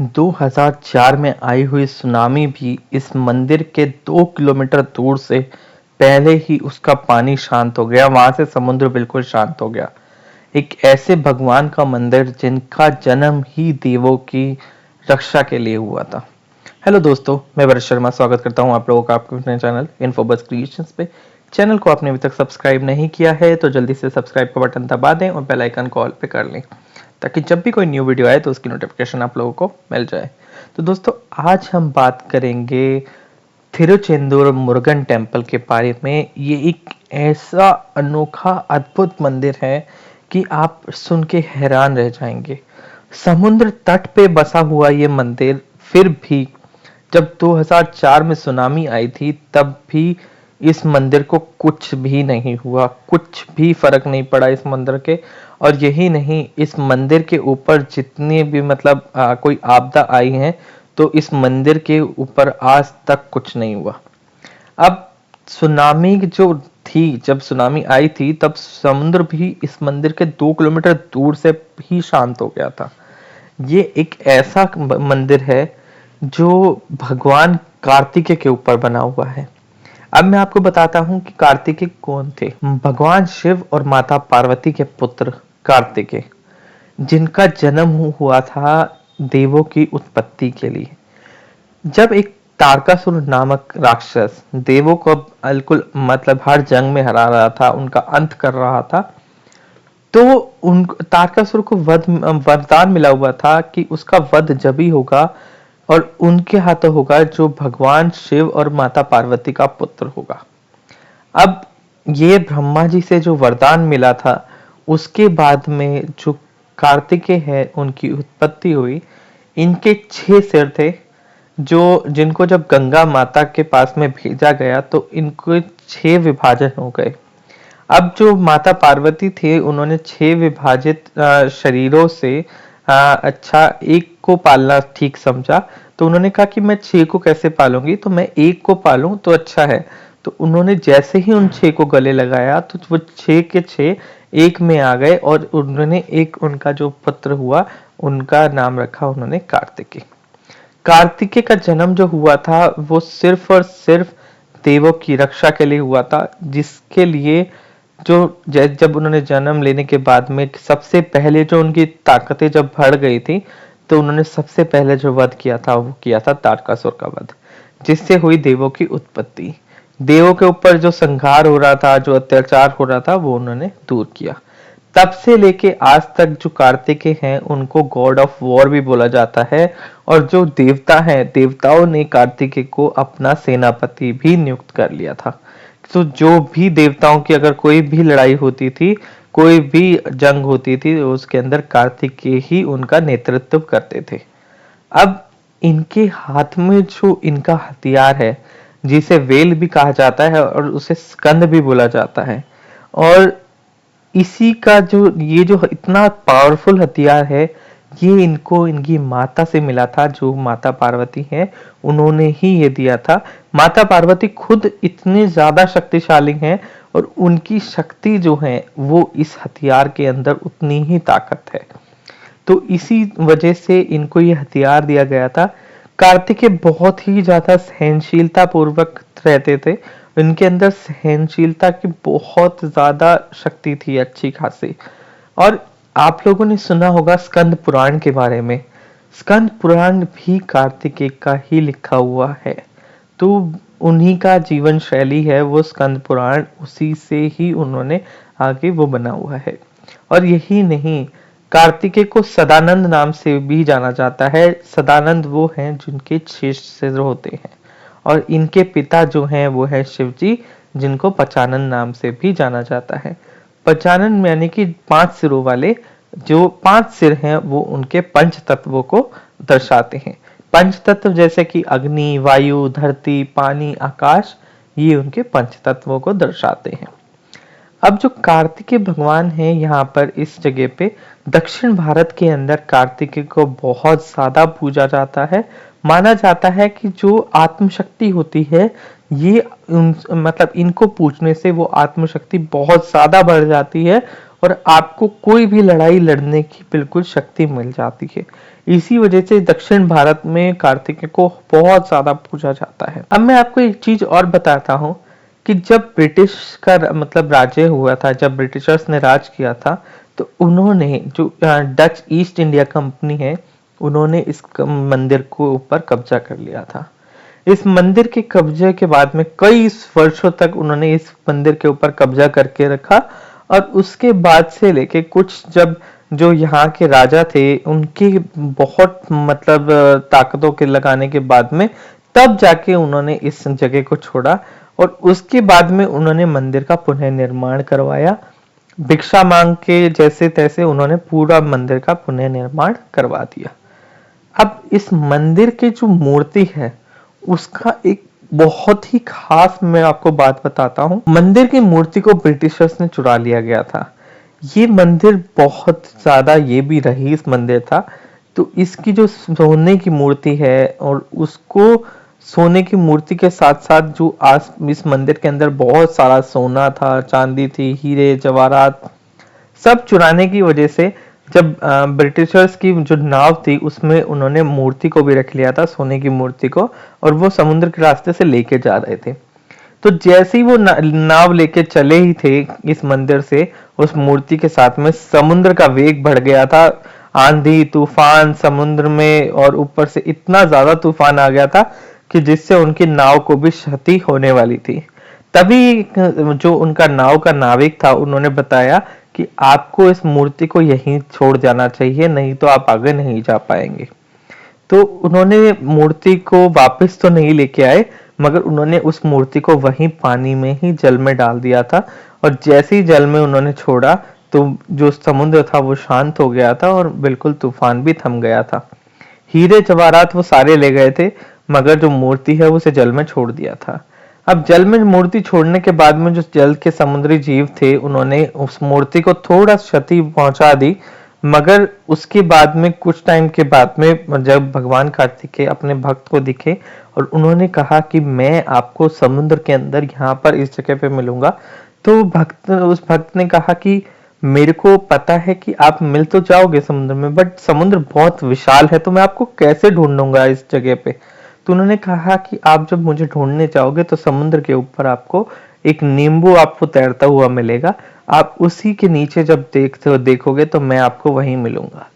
2004 में आई हुई सुनामी भी इस मंदिर के 2 किलोमीटर दूर से पहले ही उसका पानी शांत हो गया। वहां से समुद्र बिल्कुल शांत हो गया। एक ऐसे भगवान का मंदिर जिनका जन्म ही देवों की रक्षा के लिए हुआ था। हेलो दोस्तों, मैं भरत शर्मा स्वागत करता हूं आप लोगों का आपके अपने चैनल इन्फोबस क्रिएशंस पे। चैनल को आपने अभी तक सब्सक्राइब नहीं किया है तो जल्दी से सब्सक्राइब का बटन दबा दें और बेल आइकन को ऑल पे कर लें, ताकि जब भी कोई न्यू वीडियो आए तो उसकी नोटिफिकेशन आप लोगों को मिल जाए। तो दोस्तों, आज हम बात करेंगे थिरुचेंदूर मुरुगन टेम्पल के बारे में। ये एक ऐसा अनोखा अद्भुत मंदिर है कि आप सुन के हैरान रह जाएंगे। समुद्र तट पे बसा हुआ ये मंदिर फिर भी जब 2004 में सुनामी आई थी तब भी इस मंदिर को कुछ भी नहीं हुआ, कुछ भी फर्क नहीं पड़ा इस मंदिर के। और यही नहीं, इस मंदिर के ऊपर जितने भी कोई आपदा आई है तो इस मंदिर के ऊपर आज तक कुछ नहीं हुआ। अब सुनामी जो थी, जब सुनामी आई थी तब समुद्र भी इस मंदिर के 2 किलोमीटर दूर से ही शांत हो गया था। ये एक ऐसा मंदिर है जो भगवान कार्तिकेय के ऊपर बना हुआ है। अब मैं आपको बताता हूं कि कार्तिकेय कौन थे। भगवान शिव और माता पार्वती के पुत्र कार्तिकेय, जिनका जन्म हुआ था देवों की उत्पत्ति के लिए। जब एक तारकासुर नामक राक्षस देवों को बिल्कुल हर जंग में हरा रहा था, उनका अंत कर रहा था, तो उन तारकासुर को वरदान मिला हुआ था कि उसका वध जब ही होगा और उनके हाथों होगा जो भगवान शिव और माता पार्वती का पुत्र होगा। अब ये ब्रह्मा जी से जो वरदान मिला था, उसके बाद में जो कार्तिकेय है उनकी उत्पत्ति हुई। इनके 6 सिर थे, जो जिनको जब गंगा माता के पास में भेजा गया तो इनको 6 विभाजन हो गए। अब जो माता पार्वती थे उन्होंने 6 विभाजित शरीरों से अच्छा एक को पालना ठीक समझा। तो उन्होंने कहा कि मैं 6 को कैसे पालूंगी, तो मैं एक को पालूं तो अच्छा है। तो उन्होंने जैसे ही उन 6 को गले लगाया तो वो 6 के 6 एक में आ गए और उन्होंने एक उनका जो पुत्र हुआ उनका नाम रखा उन्होंने कार्तिकेय। कार्तिकेय का जन्म जो हुआ था वो सिर्फ और सिर्फ देवों की रक्षा के लिए हुआ था, जिसके लिए जो जब उन्होंने जन्म लेने के बाद में सबसे पहले जो उनकी ताकतें जब बढ़ गई थी तो उन्होंने सबसे पहले जो वध किया था वो किया था तारकासुर का वध, जिससे हुई देवों की उत्पत्ति। देवों के ऊपर जो संहार हो रहा था, जो अत्याचार हो रहा था, वो उन्होंने दूर किया। तब से लेके आज तक जो कार्तिकेय हैं उनको गॉड ऑफ वॉर भी बोला जाता है। और जो देवता हैं, देवताओं ने कार्तिकेय को अपना सेनापति भी नियुक्त कर लिया था। तो जो भी देवताओं की अगर कोई भी लड़ाई होती थी, कोई भी जंग होती थी, उसके अंदर कार्तिकेय ही उनका नेतृत्व करते थे। अब इनके हाथ में जो इनका हथियार है, जिसे वेल भी कहा जाता है और उसे स्कंद भी बोला जाता है, और इसी का जो ये जो इतना पावरफुल हथियार है, ये इनको इनकी माता से मिला था। जो माता पार्वती है उन्होंने ही ये दिया था। माता पार्वती खुद इतने ज्यादा शक्तिशाली हैं और उनकी शक्ति जो है वो इस हथियार के अंदर उतनी ही ताकत है। तो इसी वजह से इनको ये हथियार दिया गया था। कार्तिकेय बहुत ही ज्यादा सहनशीलता पूर्वक रहते थे। इनके अंदर सहनशीलता की बहुत ज्यादा शक्ति थी, अच्छी खासी। और आप लोगों ने सुना होगा स्कंद पुराण के बारे में। स्कंद पुराण भी कार्तिकेय का ही लिखा हुआ है। तो उन्हीं का जीवन शैली है वो स्कंद पुराण, उसी से ही उन्होंने आगे वो बना हुआ है। और यही नहीं, कार्तिकेय को सदानंद नाम से भी जाना जाता है। सदानंद वो हैं जिनके 6 सिर होते हैं। और इनके पिता जो हैं वो है शिव जी, जिनको पचानन नाम से भी जाना जाता है। पचानन यानी कि 5 सिरों वाले। जो 5 सिर हैं वो उनके पंच तत्वों को दर्शाते हैं। पंच तत्व जैसे कि अग्नि, वायु, धरती, पानी, आकाश, ये उनके पंच तत्वों को दर्शाते हैं। अब जो कार्तिकेय भगवान है यहाँ पर इस जगह पे दक्षिण भारत के अंदर कार्तिकेय को बहुत ज्यादा पूजा जाता है। माना जाता है कि जो आत्मशक्ति होती है, ये इनको पूजने से वो आत्मशक्ति बहुत ज्यादा बढ़ जाती है और आपको कोई भी लड़ाई लड़ने की बिल्कुल शक्ति मिल जाती है। इसी वजह से दक्षिण भारत में कार्तिकेय को बहुत ज्यादा पूजा जाता है। अब मैं आपको एक चीज और बताता हूँ कि जब ब्रिटिश का मतलब राज्य हुआ था, जब ब्रिटिशर्स ने राज किया था, तो उन्होंने जो डच ईस्ट इंडिया कंपनी है, उन्होंने इस मंदिर को ऊपर कब्जा कर लिया था। इस मंदिर के कब्जे के बाद में कई वर्षों तक उन्होंने इस मंदिर के ऊपर कब्जा करके रखा, और उसके बाद से लेके कुछ जब जो यहाँ के राजा थे उनकी बहुत मतलब ताकतों के लगाने के बाद में तब जाके उन्होंने इस जगह को छोड़ा, और उसके बाद में उन्होंने मंदिर का पुनः निर्माण करवाया। भिक्षा मांग के जैसे तैसे उन्होंने पूरा मंदिर का पुनः निर्माण करवा दिया। अब इस मंदिर की जो मूर्ति है उसका एक बहुत ही खास मैं आपको बात बताता हूँ। मंदिर की मूर्ति को ब्रिटिशर्स ने चुरा लिया गया था। ये मंदिर बहुत ज्यादा ये भी रईस मंदिर था, तो इसकी जो सोने की मूर्ति है और उसको सोने की मूर्ति के साथ साथ जो आज इस मंदिर के अंदर बहुत सारा सोना था, चांदी थी, हीरे जवाहरात सब चुराने की वजह से जब ब्रिटिशर्स की जो नाव थी उसमें उन्होंने मूर्ति को भी रख लिया था, सोने की मूर्ति को, और वो समुद्र के रास्ते से लेके जा रहे थे। तो जैसे ही वो नाव लेके चले ही थे इस मंदिर से, उस मूर्ति के साथ में समुद्र का वेग बढ़ गया था। आंधी तूफान समुद्र में, और ऊपर से इतना ज्यादा तूफान आ गया था कि जिससे उनकी नाव को भी क्षति होने वाली थी। तभी जो उनका नाव का नाविक था उन्होंने बताया कि आपको इस मूर्ति को यहीं छोड़ जाना चाहिए, नहीं तो आप आगे नहीं जा पाएंगे। तो उन्होंने मूर्ति को वापस तो नहीं लेके आए, मगर उन्होंने उस मूर्ति को वहीं पानी में ही जल में डाल दिया था, और जैसे ही जल में उन्होंने छोड़ा तो जो समुद्र था वो शांत हो गया था और बिल्कुल तूफान भी थम गया था। हीरे जवाहरात वो सारे ले गए थे, मगर जो मूर्ति है उसे जल में छोड़ दिया था। अब जल में मूर्ति छोड़ने के बाद में जो जल के समुद्री जीव थे उन्होंने उस मूर्ति को थोड़ा क्षति पहुंचा दी, मगर उसके बाद में कुछ टाइम के बाद में जब भगवान कार्तिकेय अपने भक्त को दिखे और उन्होंने कहा कि मैं आपको समुद्र के अंदर यहाँ पर इस जगह पे मिलूंगा, तो उस भक्त ने कहा कि मेरे को पता है कि आप मिल तो जाओगे समुद्र में, बट समुद्र बहुत विशाल है, तो मैं आपको कैसे ढूंढूंगा इस जगह पे। तो उन्होंने कहा कि आप जब मुझे ढूंढने जाओगे तो समुद्र के ऊपर आपको एक नींबू आपको तैरता हुआ मिलेगा, आप उसी के नीचे जब देखोगे तो मैं आपको वहीं मिलूंगा।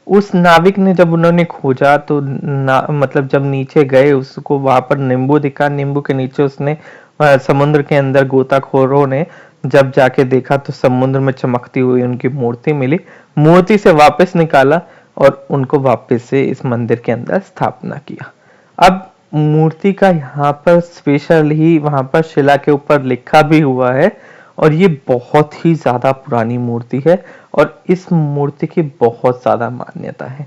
उस नाविक ने जब उन्होंने खोजा तो मतलब जब नीचे गए उसको वहां पर नींबू दिखा, नींबू के नीचे उसने समुद्र के अंदर गोताखोरों ने जब जाके देखा तो समुद्र में चमकती हुई उनकी मूर्ति मिली, मूर्ति से वापस निकाला और उनको वापस से इस मंदिर के अंदर स्थापना किया। अब मूर्ति का यहाँ पर स्पेशल ही वहां पर शिला के ऊपर लिखा भी हुआ है, और ये बहुत ही ज्यादा पुरानी मूर्ति है और इस मूर्ति की बहुत ज्यादा मान्यता है।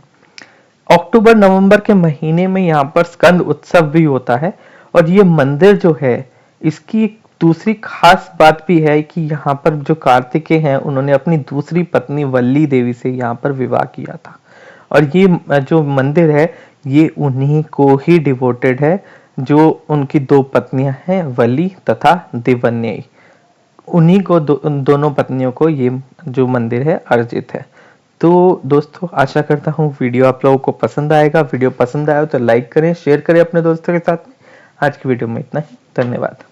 अक्टूबर नवंबर के महीने में यहाँ पर स्कंद उत्सव भी होता है, और ये मंदिर जो है इसकी एक दूसरी खास बात भी है कि यहाँ पर जो कार्तिकेय हैं उन्होंने अपनी दूसरी पत्नी वल्ली देवी से यहाँ पर विवाह किया था, और ये जो मंदिर है ये उन्हीं को ही डिवोटेड है, जो उनकी दो पत्नियां हैं वल्ली तथा देवन्ययी, उन्हीं को दोनों पत्नियों को ये जो मंदिर है अर्जित है। तो दोस्तों आशा करता हूँ वीडियो आप लोगों को पसंद आएगा। वीडियो पसंद आया तो लाइक करें, शेयर करें अपने दोस्तों के साथ में। आज की वीडियो में इतना ही, धन्यवाद।